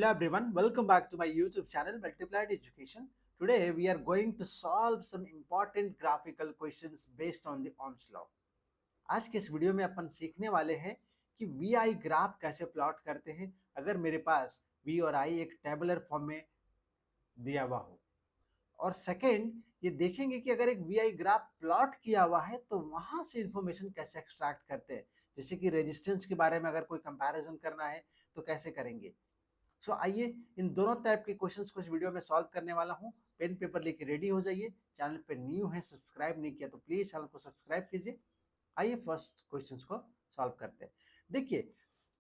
Hello everyone, welcome back to my YouTube channel Multiplied Education. Today we are going to solve some important graphical questions based on the Ohm's law. आज के इस video में अपन सीखने वाले हैं कि we I graph कैसे plot करते हैं अगर मेरे पास वी और आई एक टेबुलर फॉर्म में दिया हुआ हो। और सेकंड ये देखेंगे कि अगर एक वी आई ग्राफ प्लॉट किया हुआ है तो वहां से इंफॉर्मेशन कैसे एक्सट्रैक्ट करते हैं, जैसे कि रेजिस्टेंस के बारे में अगर कोई कंपैरिजन करना है तो कैसे करेंगे। सो आइए इन दोनों टाइप के क्वेश्चंस को इस वीडियो में सॉल्व करने वाला हूं। पेन पेपर लेके रेडी हो जाइए। चैनल पे न्यू है, सब्सक्राइब नहीं किया तो प्लीज चैनल को सब्सक्राइब कीजिए। आइए फर्स्ट क्वेश्चंस को सॉल्व करते हैं। देखिए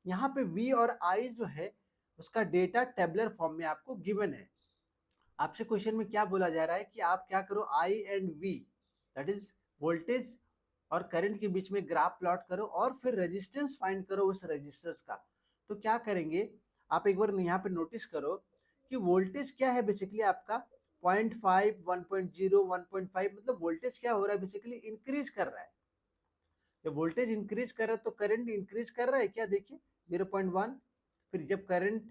यहाँ पे v और i जो है उसका डेटा टेबुलर फॉर्म में आपको गिवन है। आपसे क्वेश्चन में क्या बोला जा रहा है कि आप क्या करो, i and v that is voltage और करंट के बीच में ग्राफ प्लॉट करो और फिर रेजिस्टेंस फाइंड करो उस रेजिस्टेंस का। तो क्या करेंगे, आप एक बार यहाँ पे नोटिस करो कि वोल्टेज क्या है बेसिकली आपका 0.5, 1.0, 1.5, मतलब वोल्टेज क्या हो रहा है बेसिकली इंक्रीज कर रहा है। जब वोल्टेज इंक्रीज कर रहा है तो करंट इंक्रीज कर रहा है क्या, देखिए 0.1, फिर जब करंट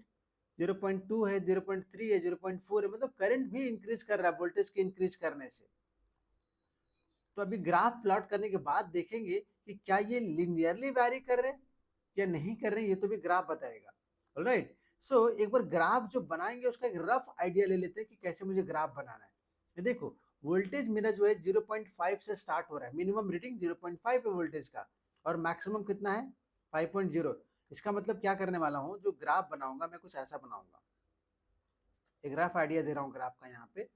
0.2 है, 0.3 है, 0.4 है, मतलब करंट भी इंक्रीज कर रहा है वोल्टेज के इंक्रीज करने से। तो अभी ग्राफ प्लॉट करने के बाद देखेंगे कि क्या ये लिनियरली वैरी कर रहे हैं या नहीं कर रहे हैं, ये तो भी ग्राफ बताएगा। ऑलराइट, सो एक बार ग्राफ जो बनाएंगे उसका एक रफ आइडिया ले लेते हैं कि कैसे मुझे ग्राफ बनाना है। ये देखो वोल्टेज मेरा जो है 0.5 से स्टार्ट हो रहा है, मिनिमम रीडिंग 0.5 है वोल्टेज का और मैक्सिमम कितना है 5.0। इसका मतलब क्या करने वाला हूँ, जो ग्राफ बनाऊंगा मैं कुछ ऐसा बनाऊंगा। एक रफ आइडिया दे रहा हूँ ग्राफ का यहाँ पे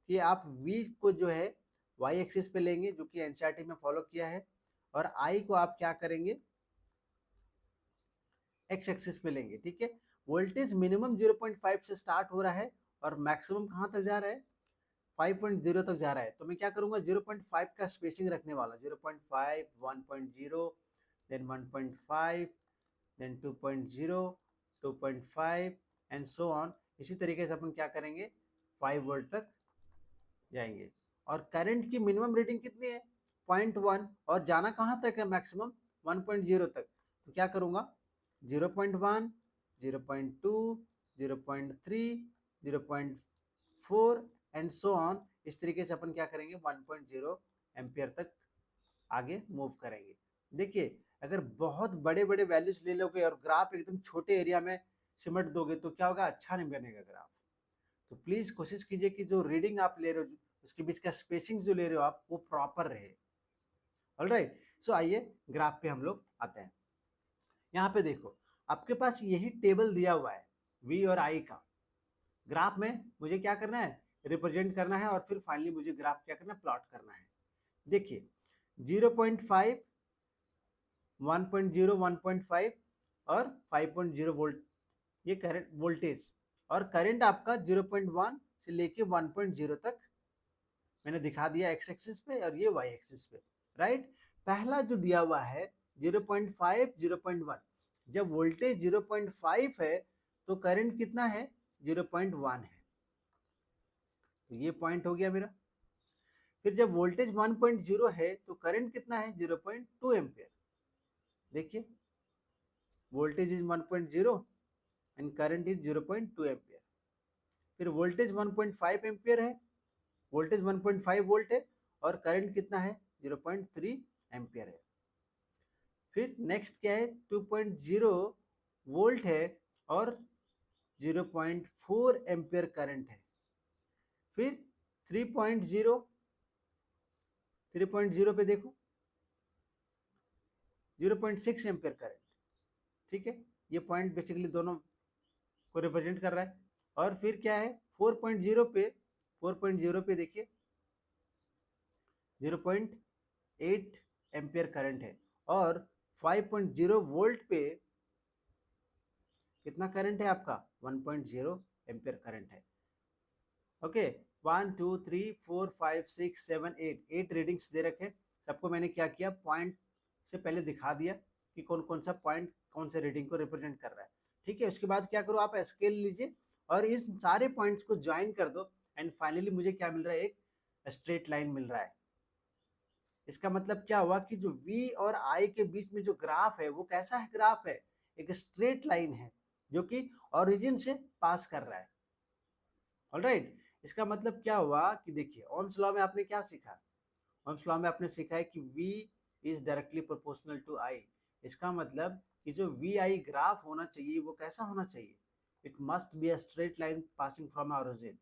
कि आप v को जो है y एक्सिस पे लेंगे जो कि एनसीईआरटी में फॉलो किया है, और i को आप क्या करेंगे x एक्सिस पे लेंगे। ठीक है, वोल्टेज मिनिमम 0.5 से स्टार्ट हो रहा है और मैक्सिमम कहाँ तक जा रहा है 5.0 तक जा रहा है। तो मैं क्या करूंगा 0.5 का स्पेसिंग रखने वाला, 0.5, 1.0, then 1.5, then 2.0, 2.5 and so on. इसी तरीके से अपन क्या करेंगे 5 वोल्ट तक जाएंगे। और करंट की मिनिमम रीडिंग कितनी है 0.1 और जाना कहाँ तक है मैक्सिमम 1.0 तक। तो क्या करूंगा 0.1, 0.2, 0.3, 0.4 एंड सो ऑन। इस तरीके से अपन क्या करेंगे 1.0 एम्पियर तक आगे मूव करेंगे। देखिए अगर बहुत बड़े बड़े वैल्यूज ले लोगे और ग्राफ एकदम छोटे एरिया में सिमट दोगे तो क्या होगा, अच्छा नहीं बनेगा ग्राफ। तो प्लीज कोशिश कीजिए कि जो रीडिंग आप ले रहे हो उसके बीच का स्पेसिंग जो ले रहे हो आप वो प्रॉपर रहे। ऑलराइट, सो आइए ग्राफ पे हम लोग आते हैं। यहाँ पे देखो आपके पास यही टेबल दिया हुआ है v और i का। ग्राफ में मुझे क्या करना है रिप्रेजेंट करना है और फिर फाइनली मुझे ग्राफ क्या करना है प्लॉट करना है। देखिए 0.5, 1.0, 1.5 और 5.0 वोल्ट ये करंट वोल्टेज, और करंट आपका 0.1 से लेके 1.0 तक मैंने दिखा दिया एक्स एक्सिस पे और ये वाई एक्सिस पे। राइट, पहला जो दिया हुआ है 0.5, 0.1, जब वोल्टेज 0.5 है तो करंट कितना है 0.1 है, तो ये पॉइंट हो गया मेरा। फिर जब वोल्टेज 1.0 है तो करंट कितना है 0.2 एम्पियर। देखिए voltage is 1.0 and current is 0.2 ampere. फिर वोल्टेज 1.5 एम्पियर है, वोल्टेज 1.5 वोल्ट है और करंट कितना है 0.3 एम्पियर है। फिर नेक्स्ट क्या है 2.0 वोल्ट है और 0.4 एम्पियर करंट है। फिर 3.0, 3.0 पे देखो 0.6 एम्पियर करंट। ठीक है, ये पॉइंट बेसिकली दोनों को रिप्रेजेंट कर रहा है। और फिर क्या है 4.0 पे, 4.0 पे देखिए 0.8 एम्पियर करंट है और 5.0 वोल्ट पे कितना करंट है आपका 1.0 एम्पियर करंट है। ओके 1, 2, 3, 4, 5, 6, 7, 8 8 रीडिंग्स दे रखे। सबको मैंने क्या किया पॉइंट से पहले दिखा दिया कि कौन कौन सा पॉइंट कौन से रीडिंग को रिप्रेजेंट कर रहा है। ठीक है, उसके बाद क्या करो आप स्केल लीजिए और इस सारे पॉइंट्स को ज्वाइन कर दो एंड फाइनली मुझे क्या मिल रहा है, एक स्ट्रेट लाइन मिल रहा है। इसका मतलब क्या हुआ कि जो v और i के बीच में जो ग्राफ है वो कैसा है, ग्राफ है एक स्ट्रेट लाइन है जो कि ओरिजिन से पास कर रहा है। ऑलराइट, इसका मतलब क्या हुआ कि देखिए ओम्स लॉ में आपने क्या सीखा, ओम्स लॉ में आपने सीखा है कि V is directly proportional to I। इसका मतलब कि जो VI ग्राफ होना चाहिए वो कैसा होना चाहिए, it must be a straight line passing from origin.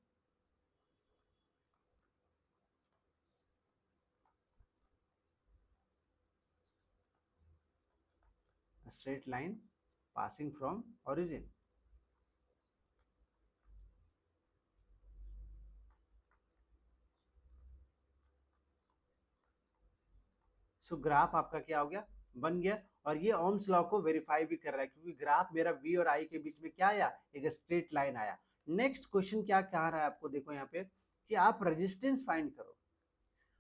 Straight line passing from origin. So graph आपका क्या हो गया, बन गया। और ये ओम्स लॉ को वेरीफाई भी कर रहा है क्योंकि ग्राफ मेरा V और I के बीच में क्या आया, एक स्ट्रेट लाइन आया। नेक्स्ट क्वेश्चन क्या कह रहा है आपको, देखो यहाँ पे कि आप रेजिस्टेंस फाइंड करो।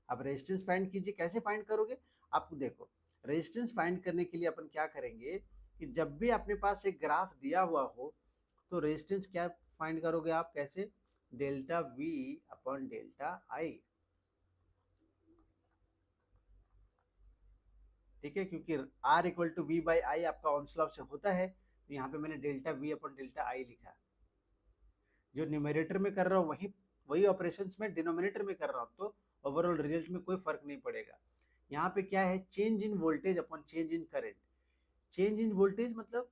आप रेजिस्टेंस फाइंड कीजिए, कैसे फाइंड करोगे, आप देखो रेजिस्टेंस फाइंड करने के लिए अपन क्या करेंगे कि जब भी अपने पास एक ग्राफ दिया हुआ हो तो रेजिस्टेंस क्या फाइंड करोगे आप, कैसे, delta V upon delta I। ठीक है, क्योंकि R equal to V by I आपका ओम्स लॉ से होता है, तो यहाँ पे मैंने delta V upon delta I लिखा। जो न्यूमरेटर में कर रहा हूँ वही वही ऑपरेशंस में डिनोमिनेटर में कर रहा हूँ, तो ओवरऑल रिजल्ट में कोई फर्क नहीं पड़ेगा। यहाँ पे क्या है, change in voltage upon change in current. Change in voltage मतलब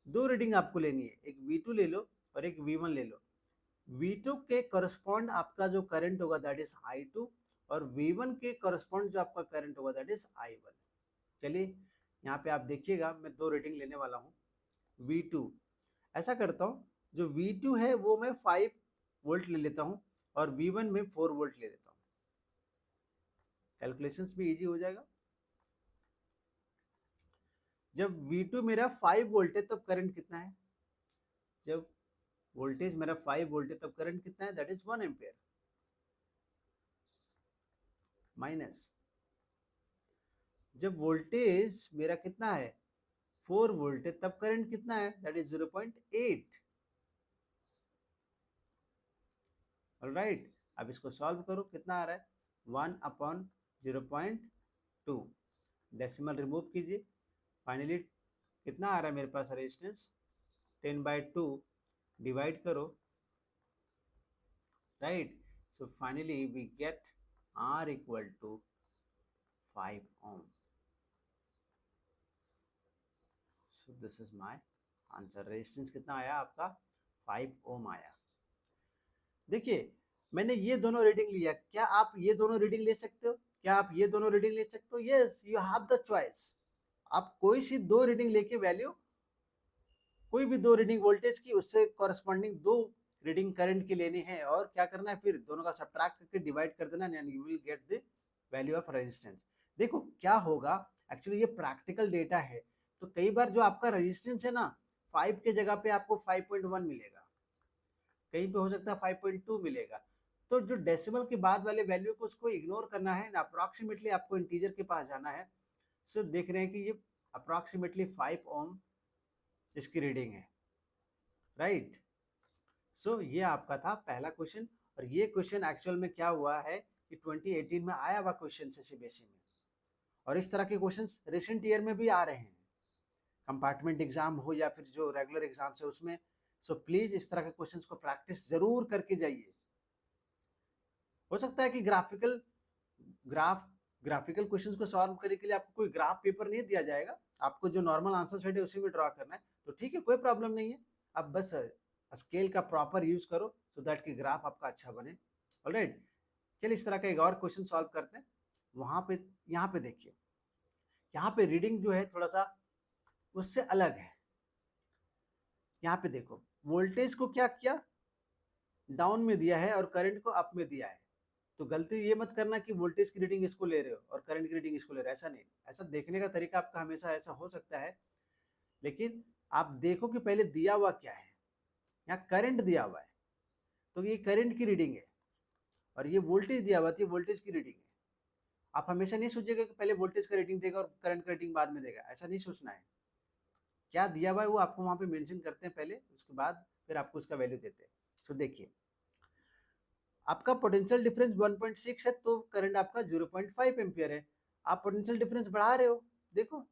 दो रीडिंग आपको लेनी है, एक V2 ले लो और एक V1 ले लो। V2 के करस्पॉन्ड आपका जो करंट होगा दैट इज I2, और V1 के करस्पॉन्ड जो आपका करंट होगा दैट इज I1। चलिए यहाँ पे आप देखिएगा, मैं दो रीडिंग लेने वाला हूँ। V2, ऐसा करता हूँ, जो V2 है वो मैं 5 वोल्ट ले लेता हूँ और V1 में 4 वोल्ट ले लेता हूँ, कैलकुलेशंस भी इजी हो जाएगा। जब V2 मेरा 5 वोल्ट है तब करंट कितना है, जब वोल्टेज मेरा 5 वोल्ट है तब करंट कितना है, दैट इज 1 एम्पियर। माइनस जब वोल्टेज मेरा कितना है 4 वोल्ट है तब करंट कितना है, दैट इज 0.8। ऑलराइट, अब इसको सॉल्व करो, कितना आ रहा है 1 अपॉन 0.2, डेसिमल रिमूव कीजिए, फाइनली कितना आ रहा है मेरे पास रेजिस्टेंस 10/2, डिवाइड करो, right. So finally we get R equal to 5 ohm. So this is my answer. Resistance कितना आया आपका 5 ओम आया। देखिए मैंने ये दोनों रीडिंग लिया, क्या आप ये दोनों रीडिंग ले सकते हो, क्या आप ये दोनों रीडिंग ले सकते हो, yes you have the choice. आप कोई सी दो रीडिंग लेके वैल्यू, कोई भी दो रीडिंग वोल्टेज की उससे कॉरेस्पॉन्डिंग दो रीडिंग करंट की लेनी है, और क्या करना है फिर दोनों का सब्ट्रैक्ट करके डिवाइड कर देना, and you will get the value of resistance. देखो क्या होगा, एक्चुअली ये प्रैक्टिकल डेटा है, तो कई बार जो आपका रेजिस्टेंस है ना 5 के जगह पे आपको 5.1 मिलेगा, कहीं पे हो सकता है 5.2 मिलेगा। तो जो डेसिमल के बाद वाले वैल्यू को उसको इग्नोर करना है, अप्रोक्सीमेटली आपको इंटीजर के पास जाना है। सो देख रहे हैं कि ये अप्रोक्सीमेटली 5 ओम इसकी रीडिंग है, राइट। सो ये आपका था पहला क्वेश्चन, और ये क्वेश्चन एक्चुअल में क्या हुआ है कि 2018 में आया हुआ क्वेश्चन से सीबीएसई में, और इस तरह के क्वेश्चंस रिसेंट ईयर में भी आ रहे हैं, कंपार्टमेंट एग्जाम हो या फिर जो रेगुलर एग्जाम है उसमें। सो प्लीज इस तरह के क्वेश्चंस को प्रैक्टिस जरूर करके जाइए। हो सकता है कि ग्राफिकल क्वेश्चंस को सॉल्व करने के लिए आपको कोई ग्राफ पेपर नहीं दिया जाएगा, आपको जो नॉर्मल आंसर सेट है उसी में ड्रॉ करना है, तो ठीक है कोई प्रॉब्लम नहीं है। आप बस स्केल का प्रॉपर यूज करो सो दैट कि ग्राफ आपका अच्छा बने। ऑलराइट, चलिए इस तरह का एक और क्वेश्चन सॉल्व करते हैं। वहां पे यहाँ पे देखिए, यहाँ पे रीडिंग जो है थोड़ा सा उससे अलग है। यहाँ पे देखो वोल्टेज को क्या किया, डाउन में दिया है और करंट को अप में दिया है। तो गलती ये मत करना कि वोल्टेज की रीडिंग इसको ले रहे हो और करंट की रीडिंग इसको ले रहे हो, ऐसा नहीं। ऐसा देखने का तरीका आपका हमेशा ऐसा हो सकता है, लेकिन आप देखो कि पहले दिया हुआ क्या है। यहाँ करंट दिया हुआ है तो ये करंट की रीडिंग है, और ये वोल्टेज दिया हुआ है वोल्टेज की रीडिंग है। आप हमेशा नहीं सोचिएगा कि पहले वोल्टेज का रेटिंग देगा और करंट का रेटिंग बाद में देगा, ऐसा नहीं सोचना है। क्या दिया हुआ है वो आपको वहां पे मेंशन करते हैं पहले, उसके बाद फिर आपको उसका वैल्यू देते हैं। तो देखिए आपका पोटेंशियल डिफरेंस 1.6 है तो करंट आपका 0.5 एम्पियर है। आप पोटेंशियल डिफरेंस बढ़ा रहे हो देखो,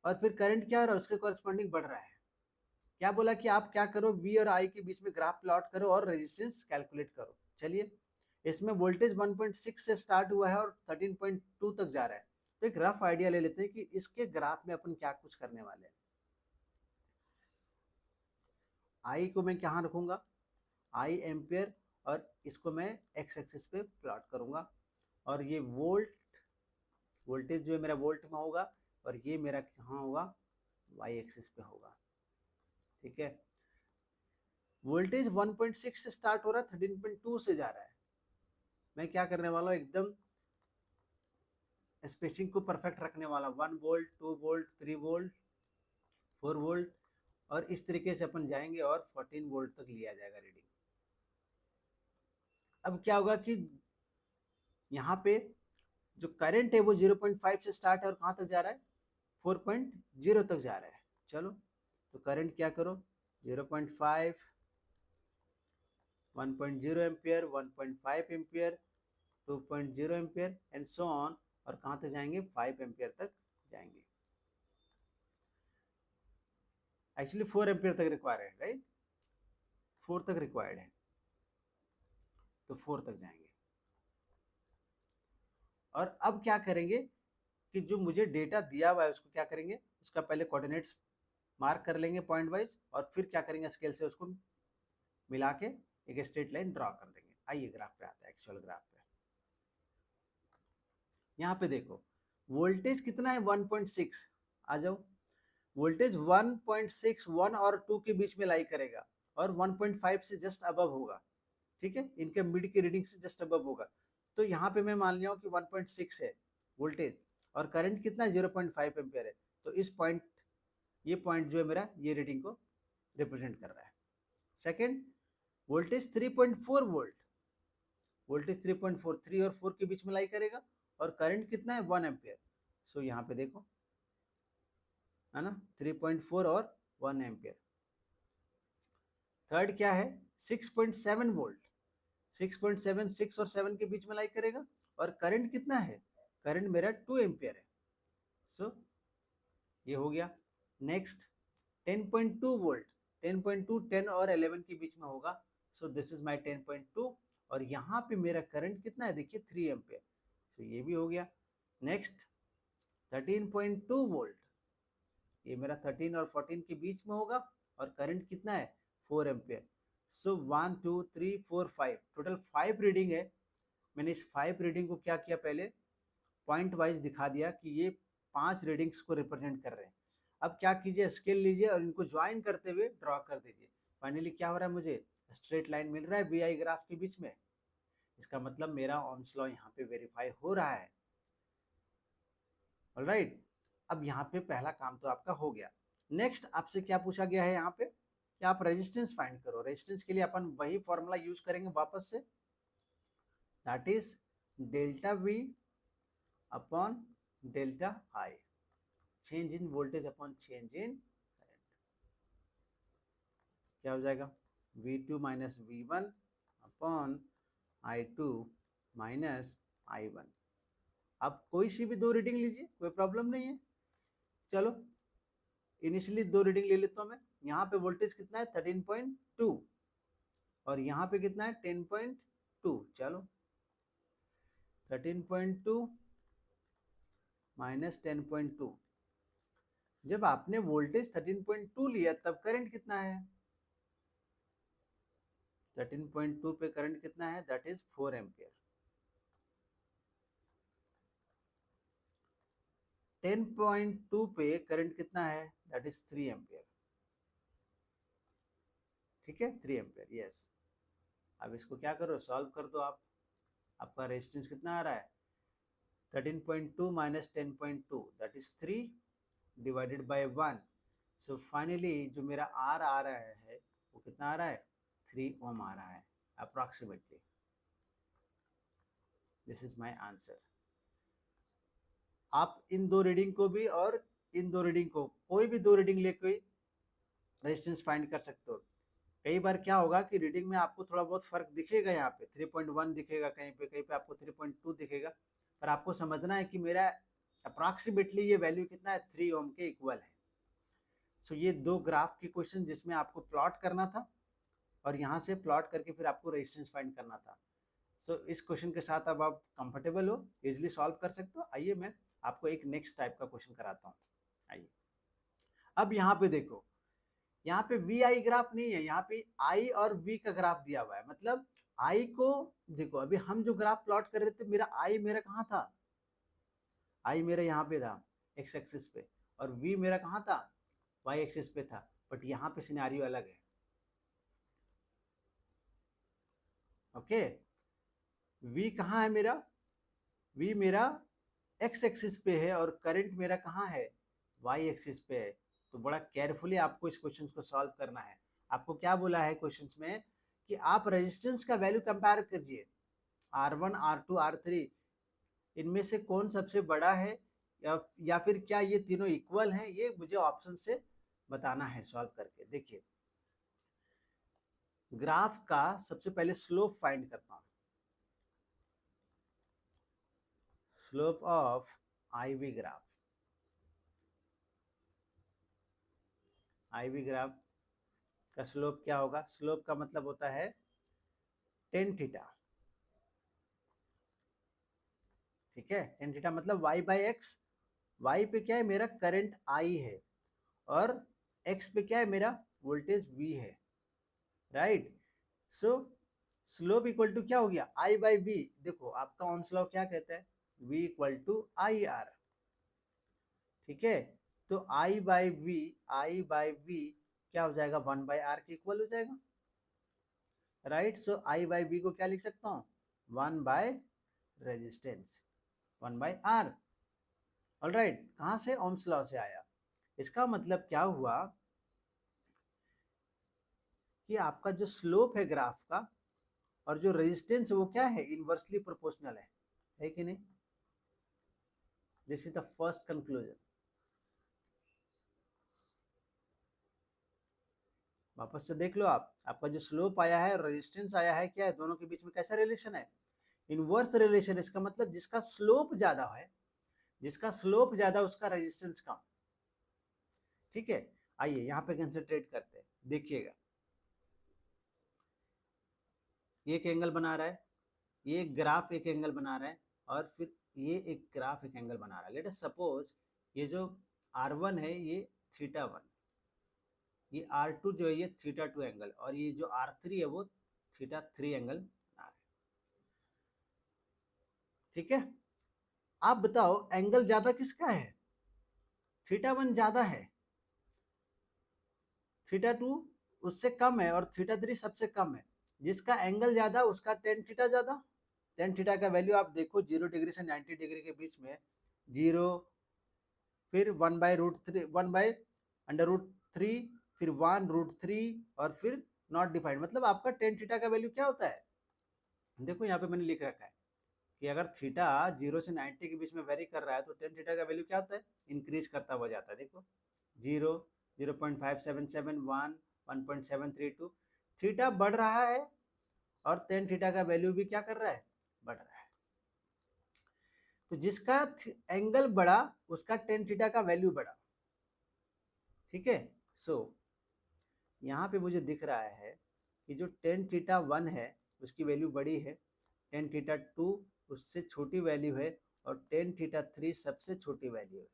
और फिर करंट क्या है उसके कॉरेस्पॉन्डिंग बढ़ रहा है। क्या बोला कि आप क्या करो, वी और आई के बीच में ग्राफ प्लॉट करो और रेजिस्टेंस कैलकुलेट करो। चलिए, इसमें वोल्टेज 1.6 से स्टार्ट हुआ है और 13.2 तक जा रहा है। तो एक रफ आइडिया ले लेते हैं कि इसके ग्राफ में अपन क्या कुछ करने वाले हैं। आई को मैं कहाँ रखूंगा, आई एम्पियर, और इसको मैं एक्स एक्सिस पे प्लॉट करूंगा। और ये वोल्टेज जो है मेरा वोल्ट में होगा, और ये मेरा कहाँ होगा, वाई एक्सिस पे होगा। ठीक है, वोल्टेज 1.6 से स्टार्ट हो रहा है, 13.2 से जा रहा है। मैं क्या करने वाला हूँ, एकदम स्पेसिंग को परफेक्ट रखने वाला, 1 वोल्ट, 2 वोल्ट, 3 वोल्ट, 4 वोल्ट, और इस तरीके से अपन जाएंगे और 14 वोल्ट तक लिया जाएगा रीडिंग। अब क्या होगा कि यहाँ पे जो करंट है वो 0.5 से स्टार्ट है और कहाँ तक जा रहा है, 4.0 तक जा रहा है। चलो, तो करंट क्या करो, 0.5, 1.0 ampere, 1.5 ampere, 2.0 ampere and so on, और कहाँ तक जाएंगे, 5 एम्पियर तक जाएंगे। एक्चुअली 4 एम्पियर तक रिक्वायर्ड है, राइट, 4 तक रिक्वायर्ड है, तो 4 तक जाएंगे। और अब क्या करेंगे कि जो मुझे डेटा दिया हुआ है उसको क्या करेंगे, उसका पहले कोऑर्डिनेट्स मार्क कर लेंगे पॉइंट वाइज, और फिर क्या करेंगे, स्केल से उसको मिला के एक स्ट्रेट लाइन ड्रॉ कर देंगे। आइए ग्राफ पे आता है, एक्चुअल ग्राफ पे। यहाँ पे देखो, वोल्टेज कितना है, 1.6। आ जाओ, वोल्टेज 1.6 1 और 2 के बीच में लाई करेगा, और 1.5 से जस्ट अबव होगा। ठीक है, इनके मिड की रीडिंग से जस्ट अबव होगा। तो यहाँ पे मैं मान लिया हूँ कि 1.6 है वोल्टेज, और करंट कितना है, 0.5 एम्पियर है। तो इस पॉइंट, ये पॉइंट जो है मेरा, ये रीडिंग को रिप्रेजेंट कर रहा है। सेकेंड, वोल्टेज 3.4 वोल्ट, वोल्टेज 3.4, 3 और 4 के बीच में लाई करेगा, और करंट कितना है, 1 एम्पियर। सो यहाँ पे देखो, है ना, 3.4 और 1 एम्पियर। थर्ड क्या है, 6.7 वोल्ट, 6.7, 6 और 7 के बीच में लाई करेगा, और करंट कितना है, करंट मेरा 2 एम्पियर है। सो ये हो गया। नेक्स्ट, 10.2 वोल्ट, 10.2 10 और 11 के बीच में होगा। सो दिस इज माय 10.2, और यहाँ पे मेरा करंट कितना है, देखिए 3 एम्पियर। तो ये भी हो गया। नेक्स्ट, 13.2 वोल्ट, ये मेरा 13 और 14 के बीच में होगा, और करंट कितना है, 4 एम्पियर। सो 1 2 3 4 5, टोटल 5 रीडिंग है। मैंने इस 5 रीडिंग को क्या किया, पहले पॉइंट वाइज दिखा दिया कि ये 5 रीडिंग्स को रिप्रेजेंट कर रहे हैं। अब क्या कीजिए, स्केल लीजिए और इनको ज्वाइन करते हुए ड्रॉ कर दीजिए। फाइनली क्या हो रहा है, मुझे स्ट्रेट लाइन मिल रहा है वी आई ग्राफ के बीच में। इसका मतलब मेरा ओम्स लॉ यहाँ पे वेरीफाई हो रहा है। ऑलराइट, अब यहाँ पे पहला काम तो आपका हो गया। नेक्स्ट आपसे क्या पूछा गया है यहाँ पे कि आप रेजिस्टेंस फाइंड करो। रेजिस्टेंस के लिए अपन वही फॉर्मूला यूज करेंगे वापस से, that is delta we upon delta I, change in voltage upon change in current. क्या हो जाएगा, V2 minus V1 upon I2 minus I1। आप कोई सी भी दो रीडिंग लीजिए, कोई प्रॉब्लम नहीं है। चलो, इनिशियली दो रीडिंग ले लेता हूँ मैं। यहाँ पे वोल्टेज कितना है, 13.2, और यहाँ पे कितना है, 10.2। चलो, 13.2 माइनस 10.2। जब आपने वोल्टेज 13.2 लिया तब करंट कितना है, 13.2 पे करंट कितना है, दैट इज 4 एम्पियर। 10.2 पे करंट कितना है, दैट इज 3 एम्पियर। ठीक है, 3 एम्पियर, यस। अब इसको क्या करो, सॉल्व कर दो आप। आपका रेजिस्टेंस कितना आ रहा है, 13.2 minus 10.2, that is 3 divided by 1। So finally जो मेरा आर आ रहा है वो कितना आ रहा है, 3 ओम आ रहा है approximately. This is my answer. आप इन दो रीडिंग को भी और इन दो रीडिंग को, कोई भी दो रीडिंग लेके रेजिस्टेंस फाइंड कर सकते हो। कई बार क्या होगा कि रीडिंग में आपको थोड़ा बहुत फर्क दिखेगा, यहाँ पे 3.1 दिखेगा, कहीं पे आपको 3.2 दिखेगा, पर आपको समझना है कि मेरा अप्रॉक्सीमेटली ये वैल्यू कितना है, 3 ओम के इक्वल है। सो ये दो ग्राफ के क्वेश्चन जिसमें आपको प्लॉट करना था और यहाँ से प्लॉट करके फिर आपको रेजिस्टेंस फाइंड करना था। सो इस क्वेश्चन के साथ अब आप कंफर्टेबल हो, इजिली सॉल्व कर सकते हो। आइए मैं आपको एक नेक्स्ट टाइप का क्वेश्चन कराता हूँ। आइए अब यहाँ पे देखो, यहाँ पे वी आई ग्राफ नहीं है, यहाँ पे आई और वी का ग्राफ दिया हुआ है। मतलब आई को देखो, अभी हम जो ग्राफ प्लॉट कर रहे थे, मेरा आई मेरा कहाँ था, आई मेरा यहाँ पे था एक्स एक्सिस पे, और वी मेरा कहाँ था, वाई एक्सिस पे था। बट यहाँ पे सिनेरियो अलग है। ओके, वी कहाँ है मेरा, वी मेरा एक्स एक्सिस पे है और करंट मेरा कहाँ है, वाई एक्सिस पे है। तो बड़ा केयरफुली आपको इस क्वेश्चन को सॉल्व करना है। आपको क्या बोला है क्वेश्चन में कि आप रेजिस्टेंस का वैल्यू कंपेयर कीजिए, R1 R2 R3 इनमें से कौन सबसे बड़ा है, या फिर क्या ये तीनों इक्वल हैं, ये मुझे ऑप्शन से बताना है सॉल्व करके। देखिए ग्राफ का सबसे पहले स्लोप फाइंड करता हूं, slope of IV graph. IV graph का स्लोप क्या होगा, स्लोप का मतलब होता है टेन थीटा। ठीक है, टेन थीटा मतलब वाई बाई एक्स। वाई पे क्या है, मेरा करंट आई है, और एक्स पे क्या है, मेरा वोल्टेज वी है। Right, so slope equal to क्या हो गया, आई बाई वी। देखो आपका ओम्स लॉ क्या कहता है, V equal to I R. ठीक है, तो आई बाई वी क्या हो जाएगा, वन बाई आर के इक्वल हो जाएगा। Right, so I by V को क्या लिख सकता हूँ, one by resistance, one by R. Alright, कहाँ से, ओम्स लॉ से आया। इसका मतलब क्या हुआ कि आपका जो स्लोप है ग्राफ का और जो रेजिस्टेंस है वो क्या है, इनवर्सली प्रोपोर्शनल है कि नहीं। This is the first conclusion. वापस से देख लो आप, आपका जो स्लोप आया है, रेजिस्टेंस आया है, क्या है, दोनों के बीच में कैसा रिलेशन है, इनवर्स रिलेशन। इसका मतलब जिसका स्लोप ज्यादा है, जिसका स्लोप ज्यादा उसका रेजिस्टेंस कम। ठीक है, आइए यहाँ पे कंसंट्रेट करते हैं। देखिएगा ये एक एंगल बना रहा है, ये एक ग्राफ एक एंगल बना रहा है, और फिर ये एक ग्राफ एक एंगल बना रहा है। लेट अस सपोज ये जो R1 है ये थीटा वन, ये R2 जो है ये थीटा टू एंगल, और ये जो R3 है वो थीटा थ्री एंगल बना रहा है। ठीक है, आप बताओ एंगल ज्यादा किसका है, थीटा वन ज्यादा है, थीटा टू उससे कम है, और थीटा थ्री सबसे कम है। जिसका एंगल ज्यादा उसका टेन थीटा ज्यादा। टेन थीटा का वैल्यू आप देखो 0 डिग्री से 90 डिग्री के बीच में, जीरो, फिर one by root three, one by under root three, फिर वन रूट थ्री, और फिर नॉट डिफाइंड। मतलब आपका टेन थीटा का वैल्यू क्या होता है, देखो यहाँ पे मैंने लिख रखा है कि अगर थीटा 0 से 90 के बीच में वेरी कर रहा है तो टेन थीटा का वैल्यू क्या होता है, इंक्रीज करता हुआ जाता है। देखो जीरो, 0.577, वन, 1.732, थीटा बढ़ रहा है और टेन थीटा का वैल्यू भी क्या कर रहा है, बढ़ रहा है। तो जिसका एंगल बढ़ा उसका टेन थीटा का वैल्यू बढ़ा। ठीक है, सो यहाँ पे मुझे दिख रहा है कि जो टेन थीटा वन है उसकी वैल्यू बड़ी है, टेन थीटा टू उससे छोटी वैल्यू है, और टेन थीटा थ्री सबसे छोटी वैल्यू है।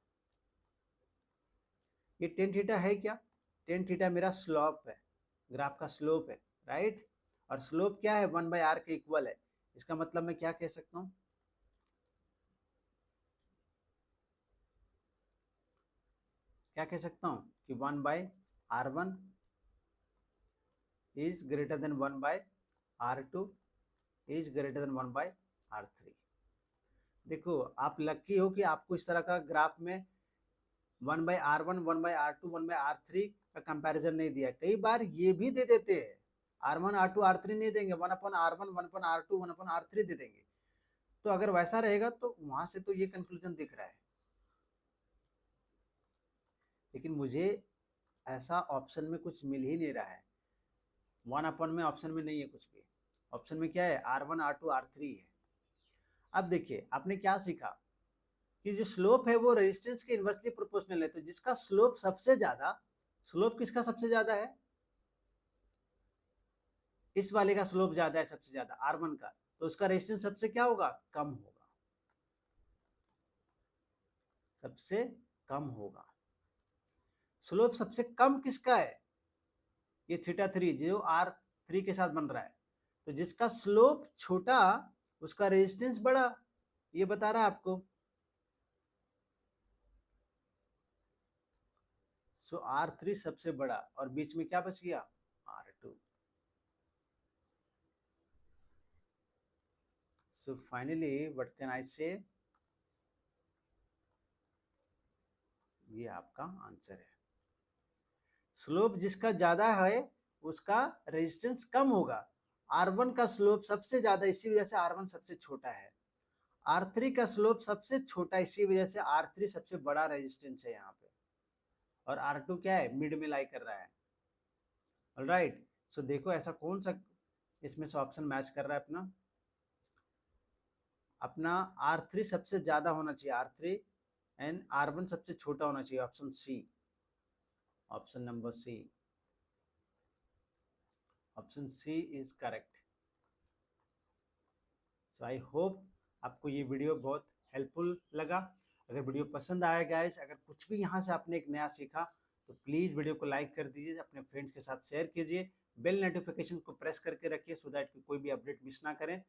ये टेन थीटा है क्या, टेन थीटा मेरा स्लोप है, ग्राफ का स्लोप है। राइट, और स्लोप क्या है, वन बाय आर के इक्वल है। इसका मतलब मैं क्या कह सकता हूँ, क्या कह सकता हूँ कि one by R one is greater than 1 by R2 is greater than 1 by R3। देखो आप लकी हो कि आपको इस तरह का ग्राफ में 1 by R1, 1 by R2, 1 by R3 का कंपैरिजन नहीं दिया। कई बार ये भी दे देते हैं, R1 R2 R3 नहीं देंगे, 1 अपन R1, 1 अपन R2, 1 अपन R3 दे देंगे। तो अगर वैसा रहेगा तो वहां से तो ये कंक्लूजन दिख रहा है, लेकिन मुझे ऐसा ऑप्शन में कुछ मिल ही नहीं रहा है। वन अपन में ऑप्शन में नहीं है कुछ भी, ऑप्शन में क्या है, R1 R2 R3 है। अब देखिए आपने क्या सीखा कि जो स्लोप है वो रेजिस्टेंस के इनवर्सली प्रोपोर्शनल है। तो जिसका स्लोप सबसे ज्यादा स्लोप किसका सबसे ज्यादा है? इस वाले का स्लोप ज्यादा है, सबसे ज्यादा R1 का, तो उसका रेजिस्टेंस सबसे क्या होगा? कम होगा, सबसे कम होगा। स्लोप सबसे कम किसका है? ये θ3 जो R3 के साथ बन रहा है, तो जिसका स्लोप छोटा उसका रेजिस्टेंस बड़ा, ये बता रहा है आपको। सो R3 सबसे बड़ा और बीच में क्या बच गया? R2। So finally what can I से, ये आपका आंसर है। स्लोप जिसका ज्यादा है उसका रेजिस्टेंस कम होगा। R1 का स्लोप सबसे ज्यादा, इसी वजह से R1 सबसे छोटा है। R3 का स्लोप सबसे छोटा, इसी वजह से R3 सबसे बड़ा रेजिस्टेंस है यहाँ पे। और R2 क्या है? मिड में लाई कर रहा है। ऑलराइट, सो देखो ऐसा कौन सा इसमें से ऑप्शन मैच कर रहा है अपना? अपना R3 सबसे ज्यादा होना चाहिए, R3 एंड R1 सबसे छोटा होना चाहिए, option C, option number C, option C is correct. So I hope आपको ये वीडियो बहुत हेल्पफुल लगा। अगर वीडियो पसंद आया गाइस, अगर कुछ भी यहाँ से आपने एक नया सीखा, तो प्लीज़ वीडियो को लाइक कर दीजिए, अपने फ्रेंड्स के साथ शेयर कीजिए, बेल नोटिफिकेशन को प्रेस करके रखिए सो दैट कोई भी अपडेट मिस ना करें।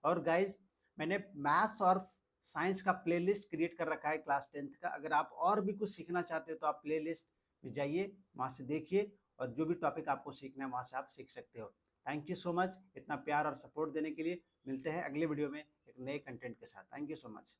और गाइस, मैंने मैथ्स और साइंस का प्लेलिस्ट क्रिएट कर रखा है क्लास 10th का। अगर आप और भी कुछ सीखना चाहते हो तो आप प्लेलिस्ट में जाइए, वहाँ से देखिए, और जो भी टॉपिक आपको सीखना है वहाँ से आप सीख सकते हो। थैंक यू सो मच इतना प्यार और सपोर्ट देने के लिए। मिलते हैं अगले वीडियो में एक नए कंटेंट के साथ। Thank you so much.